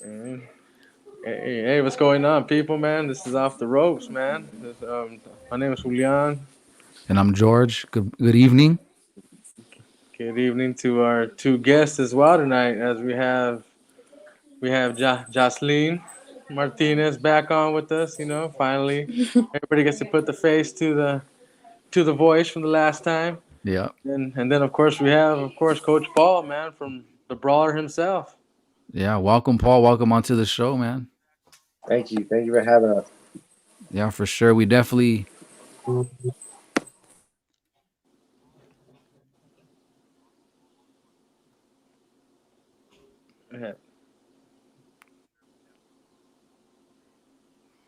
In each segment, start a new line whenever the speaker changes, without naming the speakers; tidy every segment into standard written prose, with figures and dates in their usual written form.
Hey, hey, what's going on, people, man? This is Off the Ropes, man. My name is Julian.
And I'm George. Good evening.
Good evening to our two guests as well tonight, as we have Jaslene Martinez back on with us. Finally, everybody gets to put the face to the voice from the last time,
Yeah.
and then of course we have Coach Paul, man, from the Brawler himself.
Yeah. Welcome, Paul. Welcome onto the show, man.
Thank you. Thank you for having us.
Yeah, for sure. We definitely
Yeah.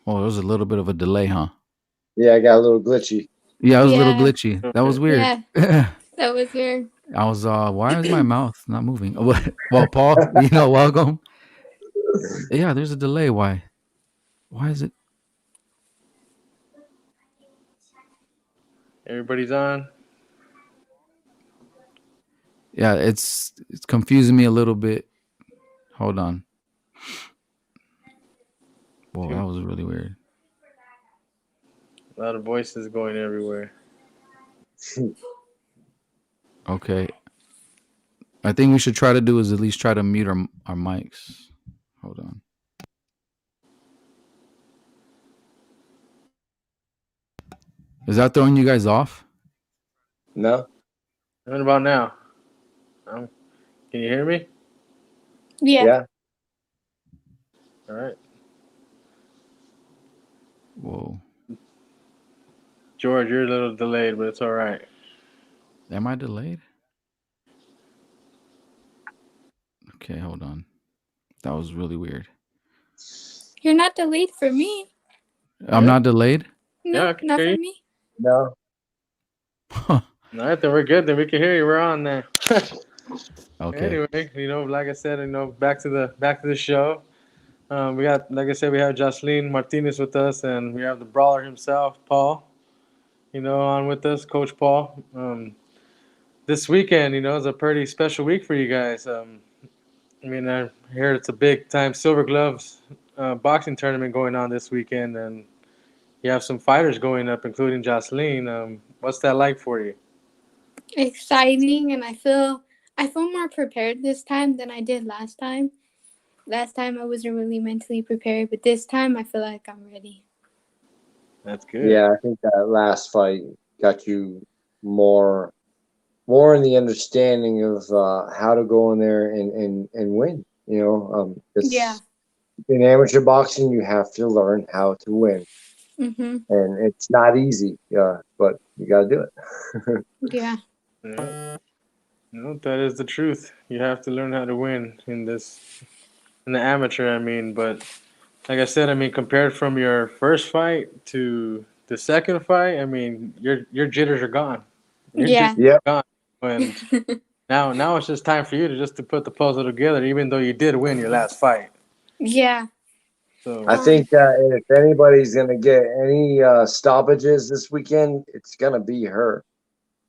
Oh, there was a little bit of a delay, huh?
Yeah, I got a little glitchy.
Yeah, it was a little
Yeah,
glitchy. That was
Okay.
weird.
yeah,
I
that was weird.
was why is my mouth not moving? Well, Paul, welcome. Yeah, there's a delay. Why? Why is it?
Everybody's on.
Yeah, it's confusing me a little bit. Hold on. Whoa, that
Too
was really weird.
A lot of voices going everywhere.
Okay. I think we should try to do is at least try to mute our mics. Hold on. Is that throwing you guys off?
No?
What about now? Um, can you hear me?
Yeah,
Yeah.
All right.
Whoa.
George, you're a little delayed, but it's all right.
Am I delayed? Okay, hold on. That was really weird.
you're not delayed for me.
I'm
Yeah,
not delayed?
yeah,
No,
I can
not
hear
for
you.
me.
No.
Huh.
All right, then we're good. Then we can hear you. We're on there.
Okay.
Anyway, like I said, back to the show. We got, like I said, we have Jaslene Martinez with us, and we have the brawler himself, Paul. On with us, Coach Paul. This weekend, is a pretty special week for you guys. I hear it's a big time Silver Gloves boxing tournament going on this weekend, and you have some fighters going up, including Jocelyn. What's that like for you?
Exciting, and I feel more prepared this time than I did last time. Last time I wasn't really mentally prepared, but this time I feel like I'm ready.
That's good.
Yeah, I think that last fight got you more more in the understanding of how to go in there and win.
Yeah.
It's in amateur boxing you have to learn how to win.
Mhm.
And it's not easy, but you gotta do it.
Yeah.
Yeah. No, that is the truth. You have to learn how to win in the amateur. But like I said, compared from your first fight to the second fight, your jitters are gone. Your jitters
Yeah.
Yep.
are gone, and now it's just time for you to just to put the puzzle together. Even though you did win your last fight,
Yeah.
so
I think if anybody's gonna get any stoppages this weekend, it's gonna be her.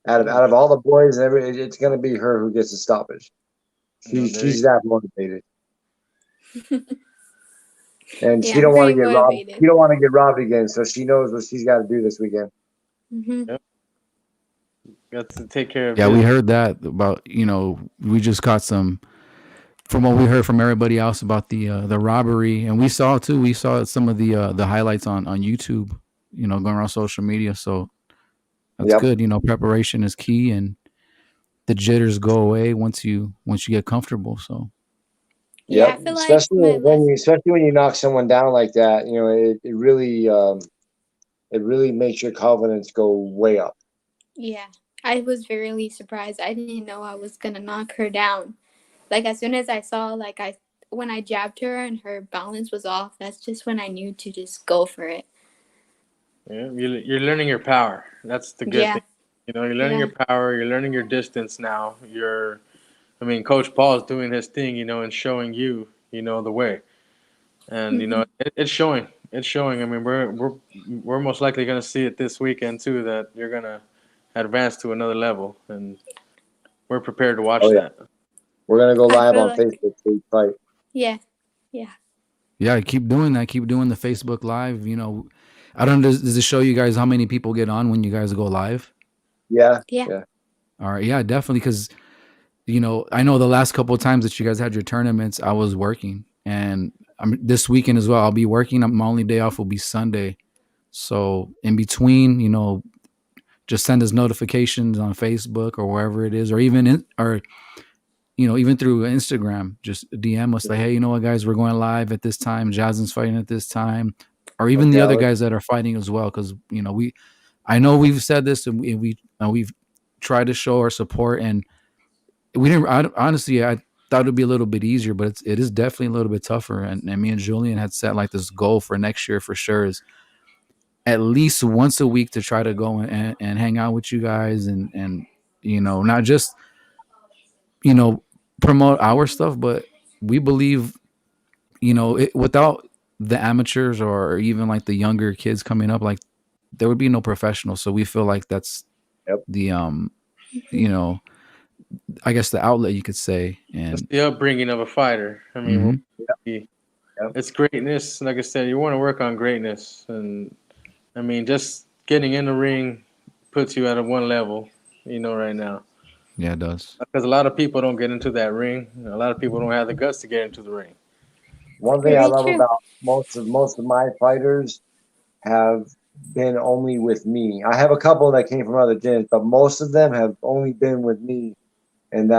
Out of all the boys, it's gonna be her who gets a stoppage.
there you
She's that motivated, and
Yeah,
she
I'm
don't want to
pretty
get robbed. She
motivated.
don't want to get robbed again, so she knows what she's got to do this weekend.
Mhm.
go. Got to take care of
Yeah, we
business.
heard that about, we just got some from what we heard from everybody else about the robbery, and we saw some of the highlights on YouTube, going around social media. So that's
Yep.
good. Preparation is key, and the jitters go away once you get comfortable. So
Yeah, I
Yep.
feel like my last.
Especially when you knock someone down like that, it really makes your confidence go way up.
Yeah, I was very surprised. I didn't know I was gonna knock her down. Like as soon as I saw, when I jabbed her and her balance was off, that's just when I knew to just go for it.
Yeah, you're learning your power. That's the good
Yeah,
thing. You're learning your
yeah,
power. You're learning your distance now. Coach Paul is doing his thing, and showing you, the way. And
hmm
it's showing. It's showing. We're most likely going to see it this weekend too. That you're going to advance to another level, and we're prepared to
Oh
watch
yeah,
that.
we're gonna go
I
live
feel
on
like
Facebook for each fight.
yeah,
Yeah, keep doing that. Keep doing the Facebook Live. I don't know. Does it show you guys how many people get on when you guys go live?
Yeah.
Yeah.
All right. Yeah, definitely. Because, I know the last couple of times that you guys had your tournaments, I was working. And this weekend as well, I'll be working. My only day off will be Sunday. So in between, just send us notifications on Facebook or wherever it is, or even even through Instagram, just DM us like, hey, you know what, guys, we're going live at this time. Jasmine's fighting at this time, or even the other guys that are fighting as well. Because I know we've said this and we've tried to show our support, and we didn't. Honestly, I thought it'd be a little bit easier, but it is definitely a little bit tougher. And me and Julian had set like this goal for next year for sure is at least once a week to try to go and hang out with you guys and not just promote our stuff, but we believe without the amateurs or even like the younger kids coming up, like there would be no professionals. So we feel like that's the I guess the outlet you could say, and
it's the upbringing of a fighter. I mean, it's greatness. Like I said, you want to work on greatness, and I mean, just getting in the ring puts you at a one level, right now.
Yeah, it does.
Because a lot of people don't get into that ring. A lot of people don't have the guts to get into the ring.
One thing I love about most of my fighters have been only with me. I have a couple that came from other gyms, but most of them have only been with me, and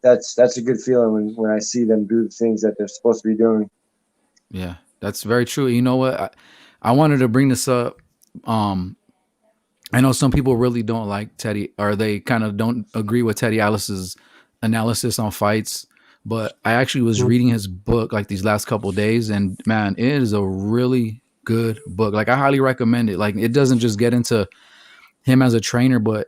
that's a good feeling when I see them do the things that they're supposed to be doing.
Yeah, that's very true. You know what? I wanted to bring this up. I know some people really don't like Teddy, or they kind of don't agree with Teddy Atlas's analysis on fights. But I actually was reading his book like these last couple of days, and man, it is a really good book. Like I highly recommend it. Like it doesn't just get into him as a trainer, but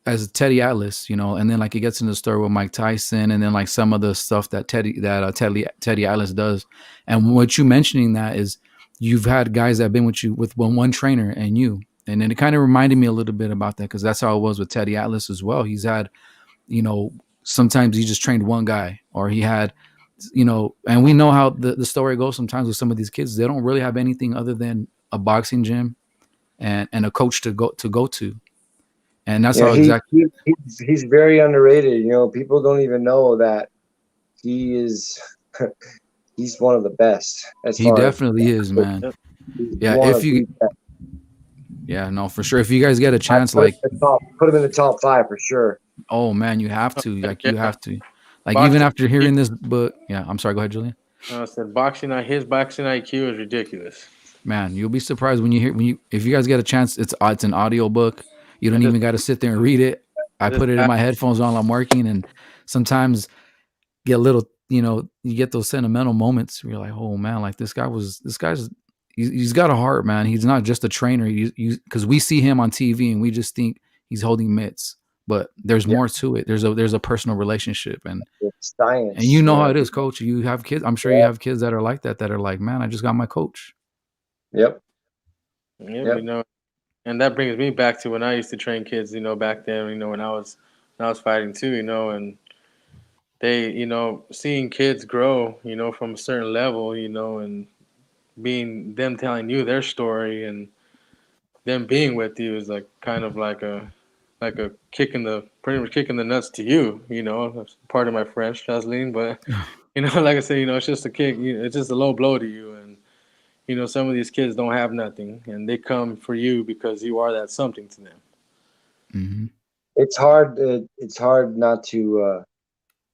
as Teddy Atlas, and then like it gets into the story with Mike Tyson, and then like some of the stuff that Teddy Atlas does. And what you mentioning that is you've had guys that have been with you with one trainer and you. And then it kind of reminded me a little bit about that because that's how it was with Teddy Atlas as well. He's had, sometimes he just trained one guy, or he had, and we know how the story goes sometimes with some of these kids. They don't really have anything other than a boxing gym and a coach to go to. And that's how exactly
he's very underrated. People don't even know that he is he's one of the best.
He definitely is, man. Yeah, yeah, no, for sure. If you guys get a chance,
put him in the top 5 for sure.
Oh man, you have to. Like you have to. Like boxing, even after hearing this book, yeah. I'm sorry. Go ahead, Julian.
I said his boxing IQ is ridiculous.
Man, you'll be surprised if you guys get a chance. It's an audio book. You don't even got to sit there and read it. I put it in my headphones while I'm working, and sometimes get a little, you get those sentimental moments where you're like, oh man, like this guy's he's got a heart, man. He's not just a trainer. Because we see him on TV and we just think he's holding mitts, but there's more to it. There's a personal relationship, and
it's science.
And you know how it is, coach. You have kids. I'm sure you have kids that are like that are like, man, I just got my coach.
Yep.
And that brings me back to when I used to train kids, back then, when I was fighting too, and they, seeing kids grow, from a certain level, and being them telling you their story and them being with you is like kind of like a pretty much kicking the nuts to you, that's part of my French, Jaslene, but like I said, it's just a kick, it's just a low blow to you. And some of these kids don't have nothing, and they come for you because you are that something to them.
Mm-hmm.
It's hard. It's hard not to.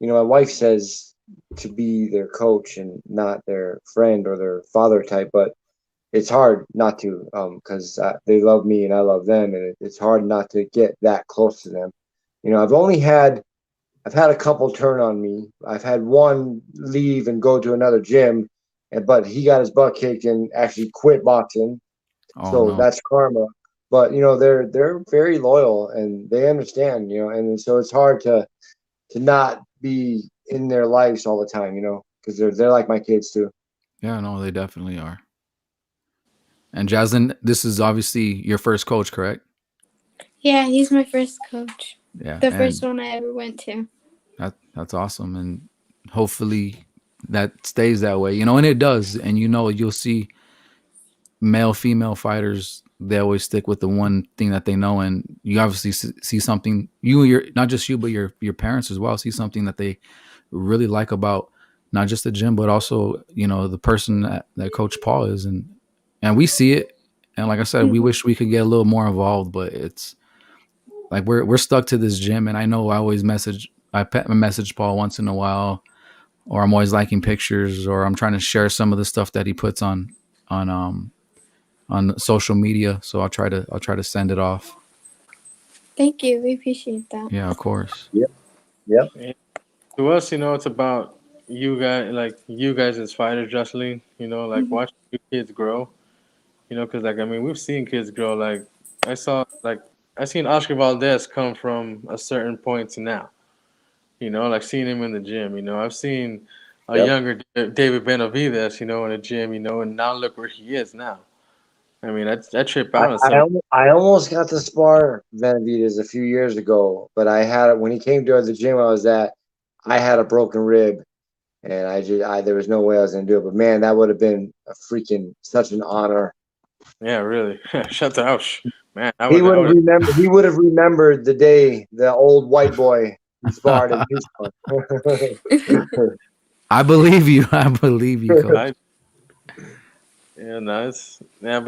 My wife says to be their coach and not their friend or their father type, but it's hard not to because they love me and I love them, and it's hard not to get that close to them. I've had a couple turn on me. I've had one leave and go to another gym. But he got his butt kicked and actually quit boxing. That's karma. But they're very loyal and they understand, and so it's hard to not be in their lives all the time, because they're like my kids too.
Yeah, no, they definitely are. And Jaslene, this is obviously your first coach, correct?
Yeah, he's my first coach.
Yeah,
the first one I ever went to.
That's awesome, and hopefully that stays that way, and it does. And you'll see male, female fighters, they always stick with the one thing that they know, and you obviously see something. Your not just you, but your parents as well see something that they really like about not just the gym, but also the person that Coach Paul is, and we see it. And like I said, we wish we could get a little more involved, but it's like we're stuck to this gym. And I know I always message Paul once in a while, or I'm always liking pictures, or I'm trying to share some of the stuff that he puts on social media. So I'll try to send it off.
Thank you. We appreciate that.
Yeah, of course.
Yep.
To us, it's about you guys as fighters, Jaslene. Watching you kids grow. Because we've seen kids grow. I seen Oscar Valdez come from a certain point to now. Seeing him in the gym. I've seen a younger David Benavides, in the gym, and now look where he is now. That trip out.
I almost got to spar Benavides a few years ago, but when he came to the gym I was at, I had a broken rib, and there was no way I was gonna do it. But man, that would have been such an honor.
Yeah, really. Shut up, man.
He would have remembered the day the old white boy sparred in his spot.
I believe you. Coach.
But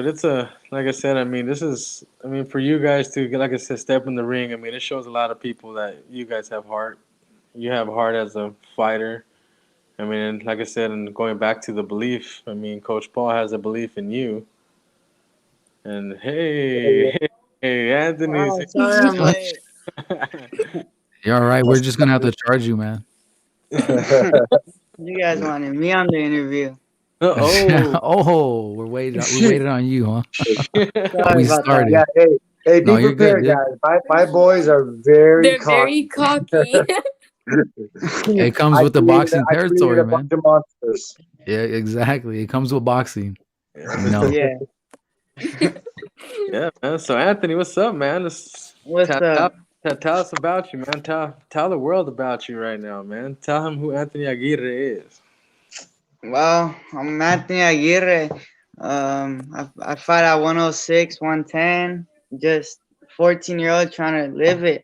it's like I said, this is, for you guys to, like I said, step in the ring. It shows a lot of people that you guys have heart. You have heart as a fighter. And like I said, and going back to the belief, Coach Paul has a belief in you. And hey, Anthony's.
You're all right. We're just gonna have to charge you, man.
You guys wanted me on the interview.
Oh, we waited on you, huh? We started.
Yeah, hey, be prepared, good, guys. My boys are very cocky.
It comes with the boxing territory, man. Yeah, exactly. It comes with boxing.
Yeah.
Yeah, man. So Anthony, what's up, man?
What's up?
Tell us about you, man. Tell the world about you right now, man. Tell him who Anthony Aguirre is.
Well, I'm Anthony Aguirre. I fight at 106, 110. Just 14-year-old trying to live it.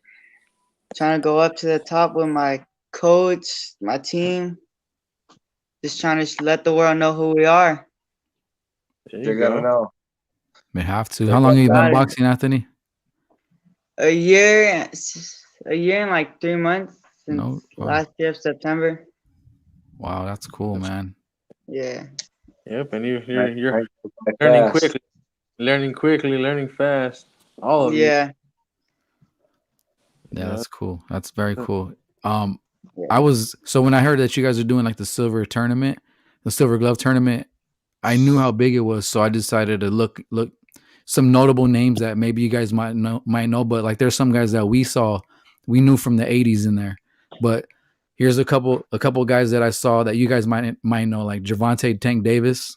Trying to go up to the top with my coach, my team. Just trying to let the world know who we are.
They're gonna know.
They have to. How long have you been boxing, Anthony?
A year and like 3 months since last year of September.
Wow, that's cool, man.
Yeah.
Yep, and you're learning quickly, learning fast. All of you.
Yeah.
Yeah, that's cool. That's very cool. When I heard that you guys are doing like the silver tournament, the silver glove tournament, I knew how big it was, so I decided to look some notable names that maybe you guys might know, but like there's some guys that we knew from the 80s in there. But here's a couple guys that I saw that you guys might know, like Gervonta Tank Davis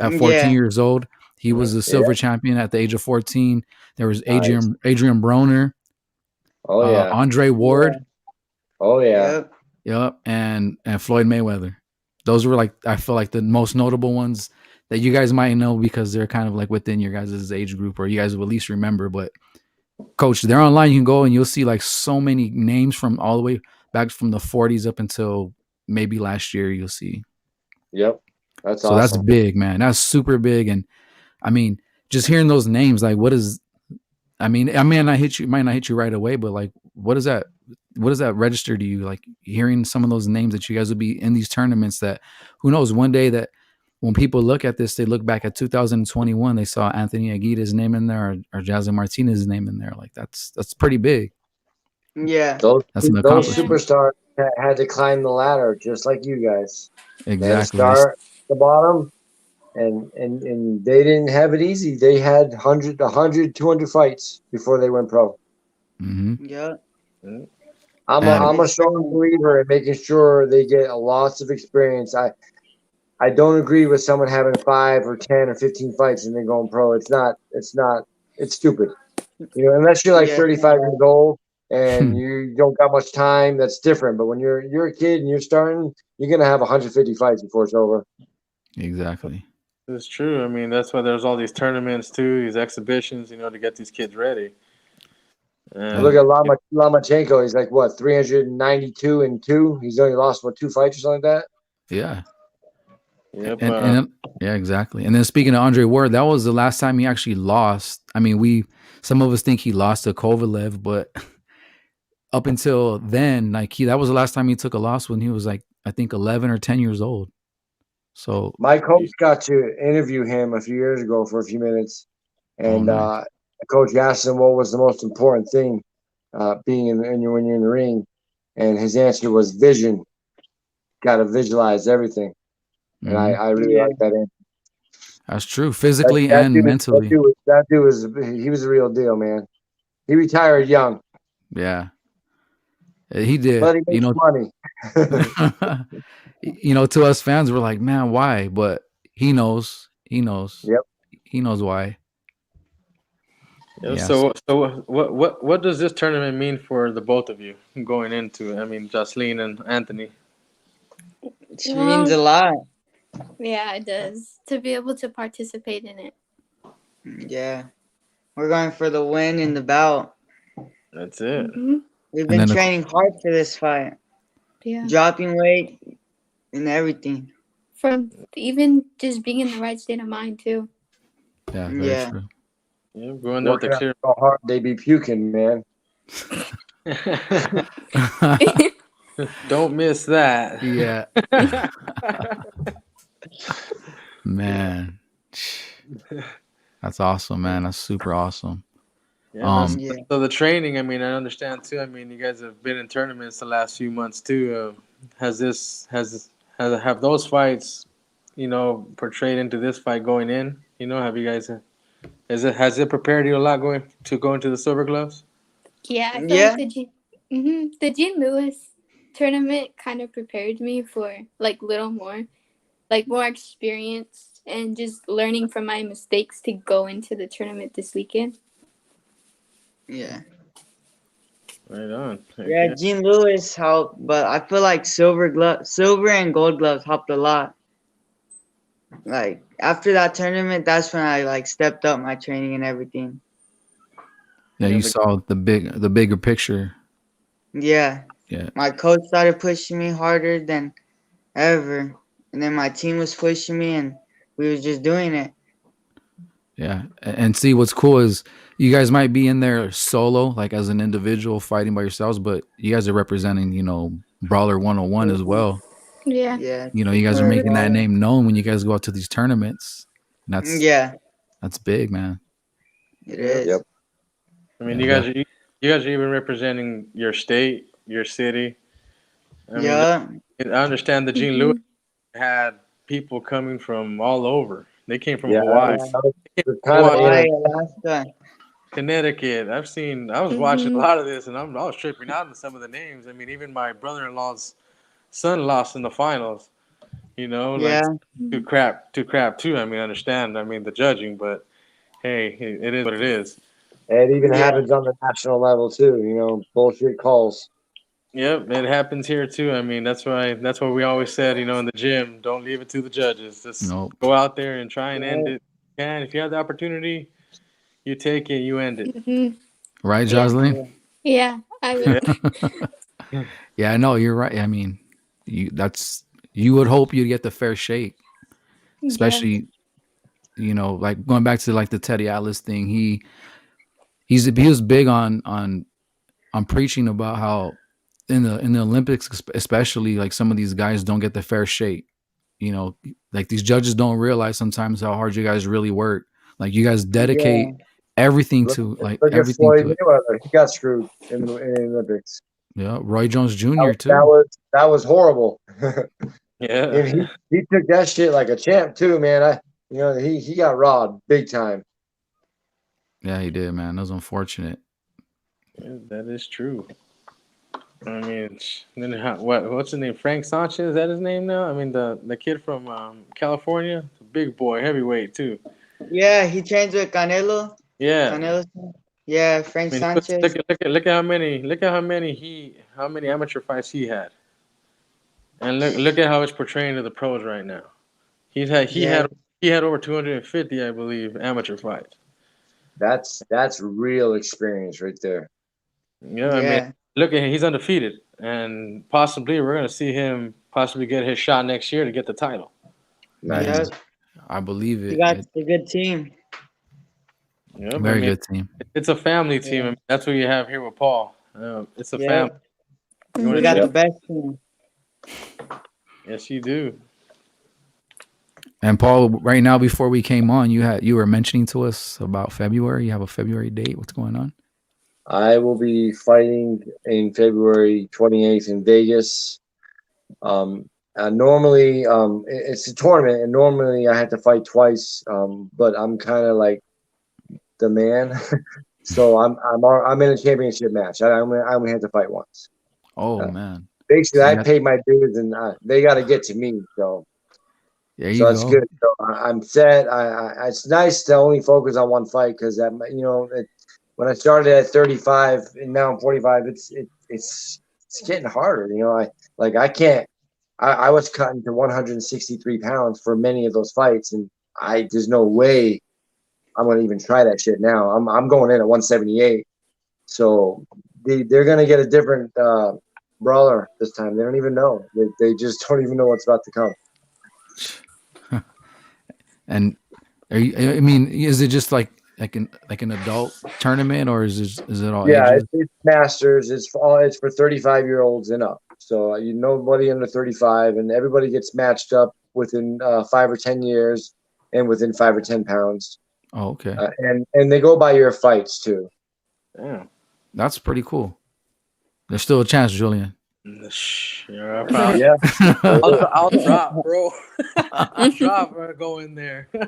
at 14 years old. He was a silver champion at the age of 14. There was Adrian Broner.
Oh yeah.
Andre Ward.
Yeah. Oh yeah.
Yep. And Floyd Mayweather. Those were I feel like the most notable ones that you guys might know because they're kind of like within your guys' age group, or you guys will at least remember. But Coach, they're online. You can go and you'll see like so many names from all the way back from the 40s up until maybe last year. You'll see.
Yep. That's
awesome. That's big, man. That's super big. And just hearing those names, like what is, I might not hit you right away, but like, what does that register to you? Like hearing some of those names that you guys will be in these tournaments that who knows one day that when people look at this, they look back at 2021, they saw Anthony Aguirre's name in there or Jaslene Martinez's name in there. Like that's pretty big.
Yeah.
Those superstars had to climb the ladder just like you guys.
Exactly.
They had to start at the bottom and they didn't have it easy. They had 100, 200 fights before they went pro.
Mm-hmm.
Yeah.
I'm a strong believer in making sure they get lots of experience. I don't agree with someone having 5 or 10 or 15 fights and then going pro. It's stupid. Unless you're like 35 years old and you don't got much time, that's different. But when you're a kid and you're starting, you're gonna have 150 fights before it's over.
Exactly.
It's true. I mean, that's why there's all these tournaments too, these exhibitions, to get these kids ready.
Look at Lomachenko. He's like what 392-2. He's only lost 2 fights or something like that.
Yeah.
Yep.
And yeah, exactly. And then speaking of Andre Ward, that was the last time he actually lost. I mean, some of us think he lost to Kovalev, but up until then, like that was the last time he took a loss when he was like, I think 11 or 10 years old. So
my coach got to interview him a few years ago for a few minutes, and
nice.
Coach asked him what was the most important thing being when you're in the ring, and his answer was vision. Got to visualize everything, and I really like that answer.
That's true, physically and mentally.
That dude was the real deal, man. He retired young.
Yeah, he did.
But he makes money.
To us fans, we're like, man, why? But he knows. He knows.
Yep.
He knows why.
Yeah, so what does this tournament mean for the both of you going into it? I mean, Jaslene and Anthony.
It means a lot.
Yeah, it does. To be able to participate in it.
Yeah. We're going for the win in the bout.
That's it.
Mm-hmm.
We've been training hard for this fight.
Yeah.
Dropping weight and everything.
From even just being in the right state of mind, too.
Yeah, very true.
Yeah, going there with the clear.
So hard they be puking, man.
Don't miss that.
Yeah. Man. That's awesome, man. That's super awesome.
Yeah, so the training, I mean, I understand too. I mean, you guys have been in tournaments the last few months too. Have those fights, portrayed into this fight going in? Have you guys? Has it prepared you a lot going into the Silver Gloves?
Yeah, I feel like the Jean Lewis tournament kind of prepared me for little more, more experience and just learning from my mistakes to go into the tournament this weekend.
Yeah.
Right on.
Yeah, Jean Lewis helped, but I feel like silver and gold gloves helped a lot. Like after that tournament, that's when I stepped up my training and everything.
Yeah, you saw the bigger picture.
Yeah.
Yeah.
My coach started pushing me harder than ever, and then my team was pushing me, and we was just doing it.
Yeah, and see what's cool is you guys might be in there solo, like as an individual fighting by yourselves, but you guys are representing, Brawler 101 as well.
Yeah.
Yeah.
You guys are making that name known when you guys go out to these tournaments. And that's big, man.
It is.
Yep.
I mean, you guys are even representing your state, your city. I understand that Jean Lewis had people coming from all over. They came from Hawaii.
Hawaii, Alaska,
Connecticut. I was watching a lot of this, and I was tripping out on some of the names. I mean, even my brother-in-law's son lost in the finals. Too crap too. I mean, I understand. I mean, the judging, but hey, it is what it is.
It even happens on the national level too. Bullshit calls.
Yep, it happens here too. I mean, that's why we always said, in the gym, don't leave it to the judges. Just go out there and try and end it. And if you have the opportunity, you take it, you end it.
Mm-hmm.
Right, Jaslene?
Yeah, I would.
Yeah, no, you're right. I mean, you would hope you'd get the fair shake, especially, like going back to the Teddy Atlas thing. He was big on preaching about how in the Olympics, especially, like some of these guys don't get the fair shake. Like these judges don't realize sometimes how hard you guys really work. Like you guys dedicate everything to everything.
Floyd Mayweather. He got screwed in the Olympics.
Yeah, Roy Jones Jr. too.
That was horrible.
Yeah,
and he took that shit like a champ too, man. He got robbed big time.
Yeah, he did, man. That was unfortunate.
Yeah, that is true. I mean, then what's his name? Frank Sanchez, is that his name now? I mean, the kid from California, the big boy, heavyweight too.
Yeah, he trains with Canelo.
Yeah,
Canelo. Yeah, Frank
I mean,
Sanchez.
look at how many amateur fights he had, and look at how it's portraying to the pros right now. He's had he
Yeah,
had he had over 250, I believe, amateur fights.
That's real experience right there.
Yeah, I mean,
yeah,
look at him. He's undefeated, and possibly we're gonna see him possibly get his shot next year to get the title.
yeah.
Nice.
Man, I believe
He
it.
got a good team.
Yep, I
Very
mean,
good team.
it's a family team. I
Yeah,
mean, that's what you have here with Paul. It's a
yeah.
family. You
We
want
got
to
the
Yep.
best team.
Yes, you do.
And Paul, right now before we came on, you were mentioning to us about February. You have a February date. What's going on?
I will be fighting in February 28th in Vegas. Normally, it's a tournament, and normally I had to fight twice. But I'm kind of like the man, so I'm in a championship match. I only had to fight once.
Oh
Uh,
man.
Basically,
So
I
you had,
paid my dues, and they got to get to me.
there
So
you
that's
go.
good. So I'm set. It's nice to only focus on one fight because when I started at 35 and now I'm 45, it's getting harder. I can't. I was cutting to 163 pounds for many of those fights, and there's no way I'm gonna even try that shit now. I'm going in at 178. So they're gonna get a different brawler this time. They don't even know. They just don't even know what's about to come.
And I mean, is it just like an adult tournament, or is it all
Yeah,
ages?
it's Masters. It's for 35-year-olds and up. So nobody under 35, and everybody gets matched up within 5 or 10 years, and within 5 or 10 pounds.
Oh, okay.
And they go by your fights too.
Yeah.
That's pretty cool. There's still a chance, Julian.
Yeah, I'll,
Yeah,
I'll drop, bro. I'll drop or go in there.
Oh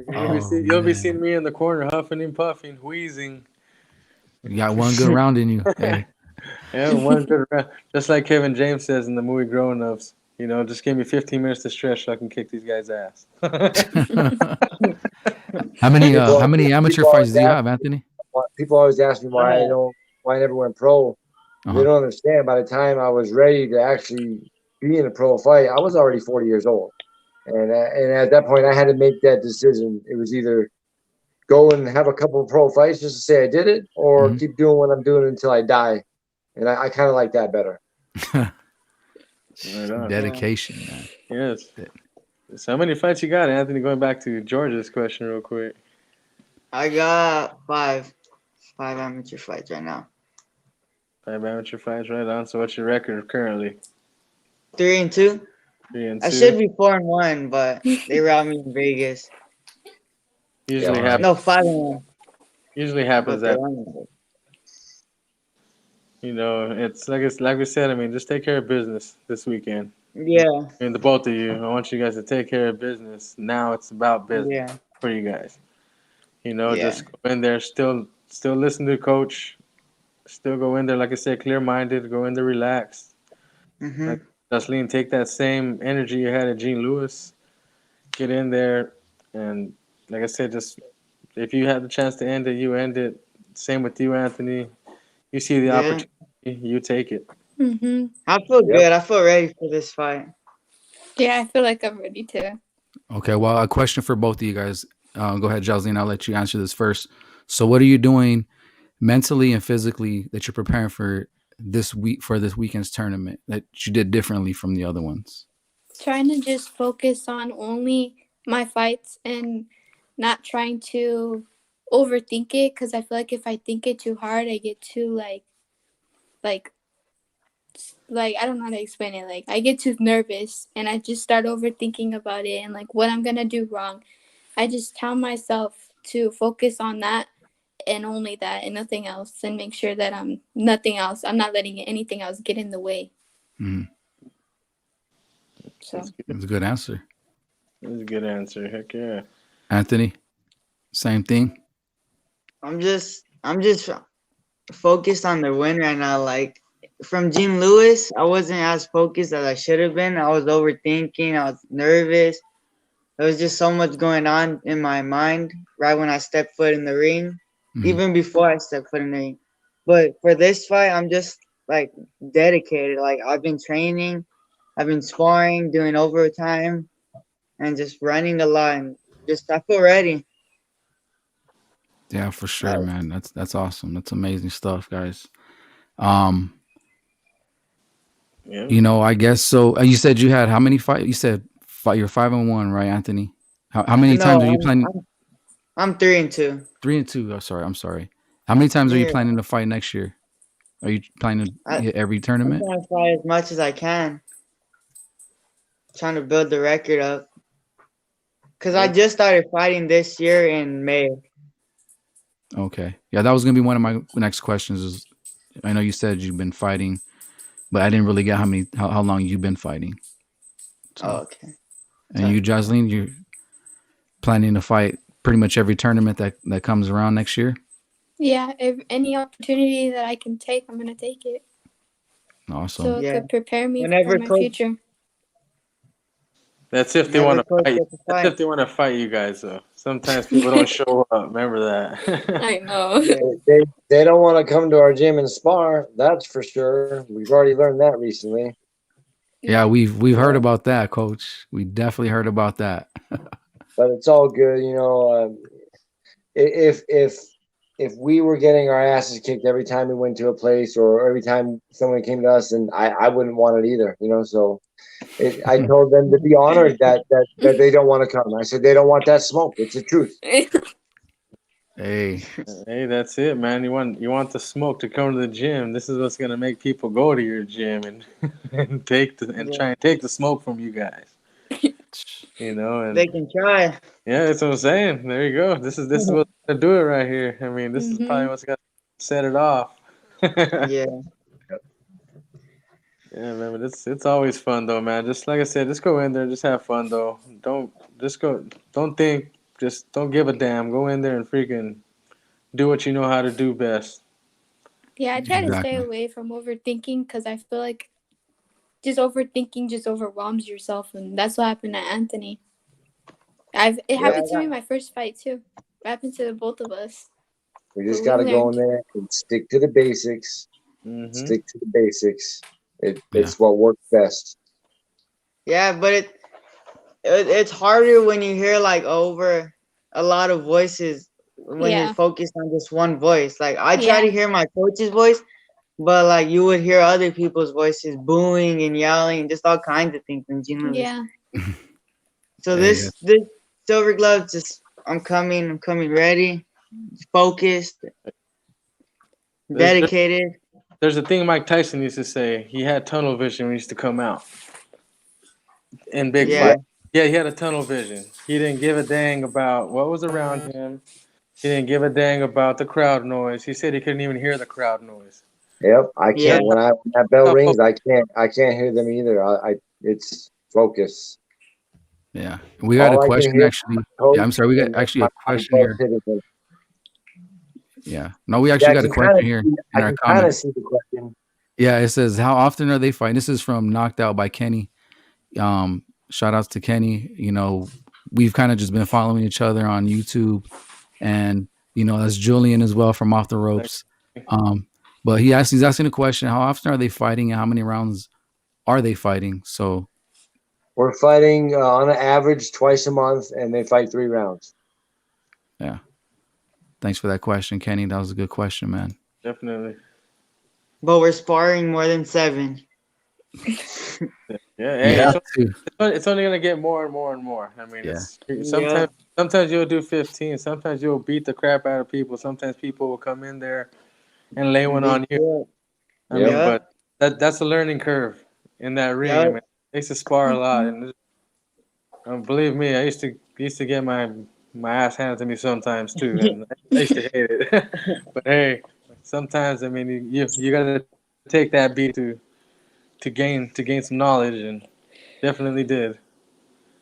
You'll be
man,
seeing me in the corner, huffing and puffing, wheezing.
you got one good round in you. Hey,
Yeah, one good round. Just like Kevin James says in the movie Grown Ups. Just give me 15 minutes to stretch so I can kick these guys' ass.
how many amateur
people always
fights do you
ask
have, Anthony?
people always ask me why I never went pro. They
Uh-huh.
don't understand. By the time I was ready to actually be in a pro fight, I was already 40 years old. And at that point, I had to make that decision. It was either go and have a couple of pro fights just to say I did it, or
Mhm.
keep doing what I'm doing until I die. And I kind of like that better.
Right on.
Dedication, man.
Yes. So how many fights you got, Anthony? Going back to George's question real quick.
I got five amateur fights right now.
5 amateur fights, right on. So what's your record currently?
3-2.
3-2.
I should be 4-1, but they robbed me in Vegas.
Usually
Yeah.
happens.
No, 5-1.
Usually happens
But they
that
won.
it's like we said. I mean, just take care of business this weekend.
Yeah,
I mean, the both of you. I want you guys to take care of business. Now it's about business
yeah,
for you guys.
yeah.
Just go in there, still listen to the coach. Still go in there, like I said, clear-minded. Go in there, relaxed.
Mhm.
Like Jaslene, take that same energy you had at Gene Lewis. Get in there, and like I said, just if you had the chance to end it, you end it. Same with you, Anthony. You see the
Yeah.
opportunity, you take it.
Mm-hmm.
I feel
Yep.
good. I feel ready for this fight.
Yeah, I feel like I'm ready to.
Okay, well, a question for both of you guys. Go ahead, Jaslene. I'll let you answer this first. So, what are you doing mentally and physically that you're preparing for this weekend's tournament that you did differently from the other ones?
Trying to just focus on only my fights and not trying to overthink it, because I feel like if I think it too hard, I get too like I don't know how to explain it. Like I get too nervous and I just start overthinking about it and like what I'm gonna do wrong. I just tell myself to focus on that and only that and nothing else, and make sure that I'm not letting anything else get in the way.
Mhm.
So
That's a good answer.
That's a good answer. Heck yeah.
Anthony, same thing.
I'm just focused on the win right now. Like from Gene Lewis, I wasn't as focused as I should have been. I was overthinking. I was nervous. There was just so much going on in my mind right when I stepped foot in the ring. even before I stepped foot in the ring. But for this fight, I'm just like dedicated. Like I've been training, I've been sparring, doing overtime, and just running a lot. And just I feel ready.
Yeah, for sure, man. That's awesome. That's amazing stuff, guys. Um,
Yeah.
I guess so. You said you had how many fight? You said you're 5-1, right, Anthony? How many times are you
No,
planning?
I'm 3-2.
3-2. Oh, sorry, I'm sorry. How many times are you
Yeah,
planning to fight next year? Are you planning to hit every
I'm
tournament?
trying to fight as much as I can. Trying to build the record up. Cause I just started fighting this year in May.
Okay. Yeah, that was gonna be one of my next questions. Is I know you said you've been fighting, but I didn't really get how long you've been fighting. So,
Okay.
and you, Jaslene, you're planning to fight pretty much every tournament that comes around next year.
Yeah, if any opportunity that I can take, I'm gonna take it.
Awesome.
So it could prepare me
Whenever
for my future.
That's if they want to fight. That's if they want to fight you guys, though. Sometimes people don't show up. Remember that.
I know.
They don't want to come to our gym and spar. That's for sure. We've already learned that recently.
Yeah, we've heard about that, Coach. We definitely heard about that.
But it's all good, if we were getting our asses kicked every time we went to a place or every time someone came to us, and I wouldn't want it either, So I told them to be honored that they don't want to come. I said they don't want that smoke. It's the truth.
Hey,
that's it, man. You want the smoke to come to the gym. This is what's gonna make people go to your gym and try and take the smoke from you guys. And
they can try.
Yeah, that's what I'm saying. There you go. This is what's gonna do it right here. I mean, this is probably what's gonna set it off.
Yeah.
Yeah, man. But it's always fun though, man. Just like I said, just go in there, just have fun though. Don't think, just don't give a damn. Go in there and freaking do what you know how to do best.
Yeah, I try to stay away from overthinking because I feel like just overthinking just overwhelms yourself, and that's what happened to Anthony. It happened to me my first fight too. It happened to the both of us.
We just got to go in there and stick to the basics.
Mm-hmm.
Stick to the basics. It's what works best.
Yeah, but it's harder when you hear like over a lot of voices when you're focused on just one voice. Like I try to hear my coach's voice, but like you would hear other people's voices booing and yelling, just all kinds of things in gym.
Yeah.
So this Silver Glove, just I'm coming ready, focused, dedicated.
There's a thing Mike Tyson used to say. He had tunnel vision when he used to come out in big fight. Yeah, he had a tunnel vision. He didn't give a dang about what was around him. He didn't give a dang about the crowd noise. He said he couldn't even hear the crowd noise.
Yep, I can't. When that bell rings, I can't hear them either. It's focus.
Yeah, we got a question actually. Yeah, I'm sorry, we got actually a question here. Yeah, no, we actually got a question here in our comments. Yeah, it says, how often are they fighting? This is from Knocked Out by Kenny. Shout outs to Kenny. We've kind of just been following each other on YouTube, and that's Julian as well from Off the Ropes. But he's asking a question: how often are they fighting, and how many rounds are they fighting? So
we're fighting on an average twice a month, and they fight 3 rounds.
Yeah. Thanks for that question, Kenny. That was a good question, man.
Definitely.
But we're sparring more than 7.
It's only gonna get more and more and more. I mean, sometimes you'll do 15. Sometimes you'll beat the crap out of people. Sometimes people will come in there and lay one on you. I mean, but that's a learning curve in that ring. I mean, I used to spar a lot, and believe me, I used to get my ass handed to me sometimes too, and I used to hate it. But hey, sometimes I mean, you gotta take that beat to gain some knowledge, and definitely did.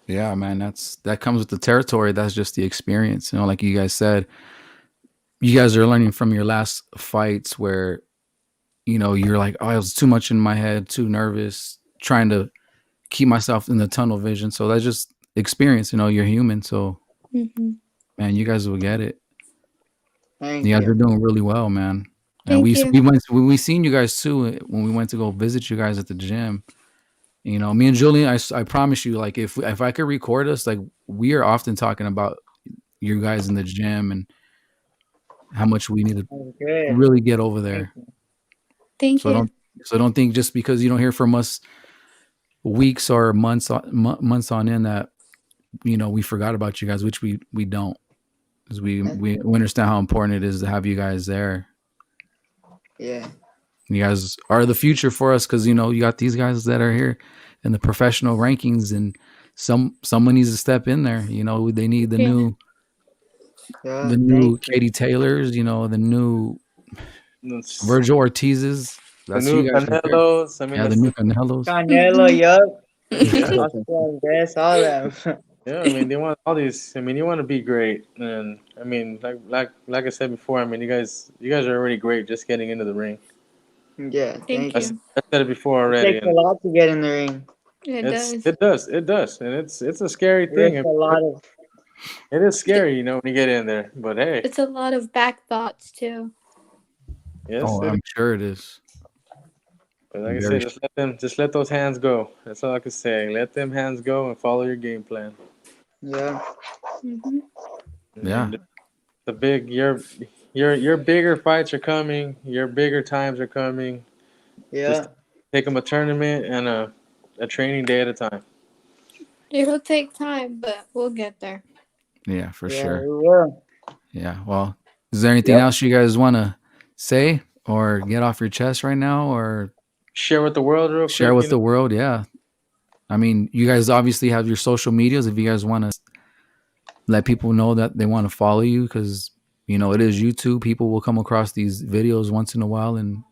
Yeah, man, that comes with the territory. That's just the experience. Like you guys said, you guys are learning from your last fights where, you're like, oh, it was too much in my head, too nervous, trying to keep myself in the tunnel vision. So that's just experience. You're human. So, man, you guys will get it.
Thank
You guys
you.
are doing really well, man. And
Thank you.
we seen you guys too when we went to go visit you guys at the gym. You know, me and Julian, I promise you, like if I could record us, like we are often talking about you guys in the gym and how much we need to
I'm good.
really get over
Thank
there.
you.
Thank you.
Don't think just because you don't hear from us weeks or months on end that we forgot about you guys, which we don't, because we understand how important it is to have you guys there.
Yeah.
You guys are the future for us, because you got these guys that are here in the professional rankings, and someone needs to step in there. They need the new Katie Taylors, the new Virgil Ortiz's.
The
That's
new
you guys right there.
Canelos. I mean,
Yeah, the new Canelos.
Canelo, yup.
Yeah.
That's all them.
Yeah, I mean, they want all these. I mean, you want to be great, and I mean, like I said before, I mean, you guys are already great just getting into the ring.
Yeah,
Thank
thank
you.
I said it before
It
already.
takes a lot to get in the ring.
It does.
It does, and it's a scary
There's
thing.
a lot of
It is scary, when you get in there. But hey,
It's a lot of back thoughts too.
yes,
Oh, I'm sure it is.
But like I said, just let those hands go. That's all I can say. Let them hands go and follow your game plan.
yeah.
Yeah.
And the big your bigger fights are coming. Your bigger times are coming.
Yeah.
Just take them a tournament and a training day at a time.
It'll take time, but we'll get there.
Yeah, for
Yeah,
sure.
we will.
Yeah. Well, is there anything else you guys want to say or get off your chest right now, or
share with the world real quick?
Share with the world, yeah. I mean, you guys obviously have your social medias. If you guys want to let people know that they want to follow you, because it is YouTube. People will come across these videos once in a while, and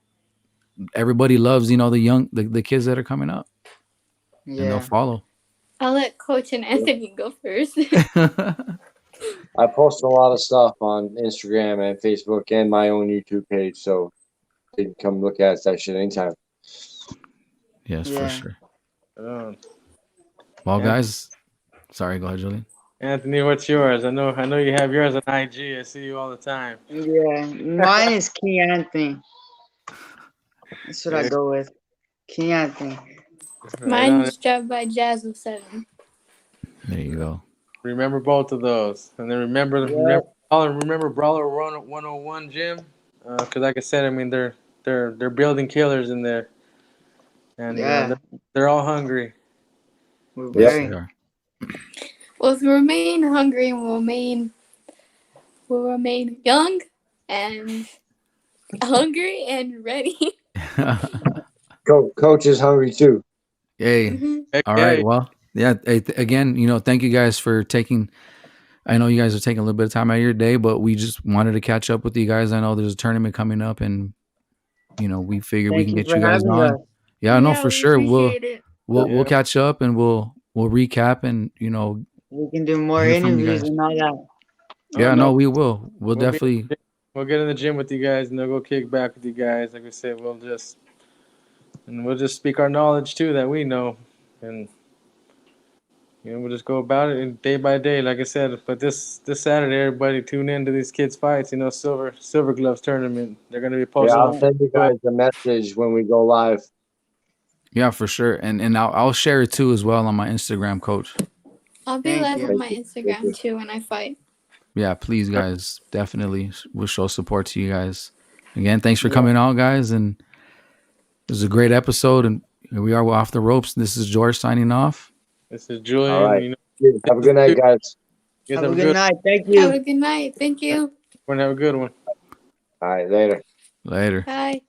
everybody loves the kids that are coming up.
Yeah.
And they'll follow.
I'll let Coach and Anthony go first.
I post a lot of stuff on Instagram and Facebook and my own YouTube page, so you can come look at that shit anytime.
Yes, for sure. Well,
Yeah.
guys, sorry, go ahead, Julian.
Anthony, what's yours? I know you have yours on IG. I see you all the time.
Yeah, mine is King Anthony. That's what I go with. King Anthony.
Mine's Jab by Jaslene.
There you go.
Remember both of those, and then remember Brawler 101 gym, because like I said, I mean they're building killers in there, and they're all hungry.
We're
Yes,
very.
they are.
We'll remain hungry and we'll remain young and hungry and ready.
Coach is hungry too.
Hey, all right. Well, yeah. Again, thank you guys for taking. I know you guys are taking a little bit of time out of your day, but we just wanted to catch up with you guys. I know there's a tournament coming up, and we figured we can get you guys on. Yeah, no, for sure. We'll catch up and we'll recap, and
we can do more interviews and all that.
Yeah, no, we will. We'll definitely.
We'll get in the gym with you guys, and they'll go kick back with you guys. Like I said, we'll just speak our knowledge too that we know, and we'll just go about it day by day. Like I said, but this Saturday, everybody tune in to these kids' fights. Silver Gloves tournament. They're gonna be posted.
Yeah, I'll send you guys a message when we go live.
Yeah, for sure, and I'll share it too as well on my Instagram, Coach.
I'll be live on my Instagram too when I fight.
Yeah, please, guys, definitely we'll show support to you guys. Again, thanks for coming out, guys, and it was a great episode. And here we are off the ropes. This is George signing off.
This is Julian.
All right. Have a good night, guys.
Have a good night. Thank you.
Have a good night. Thank you.
We're gonna have a good one.
All right, later.
Later.
Bye.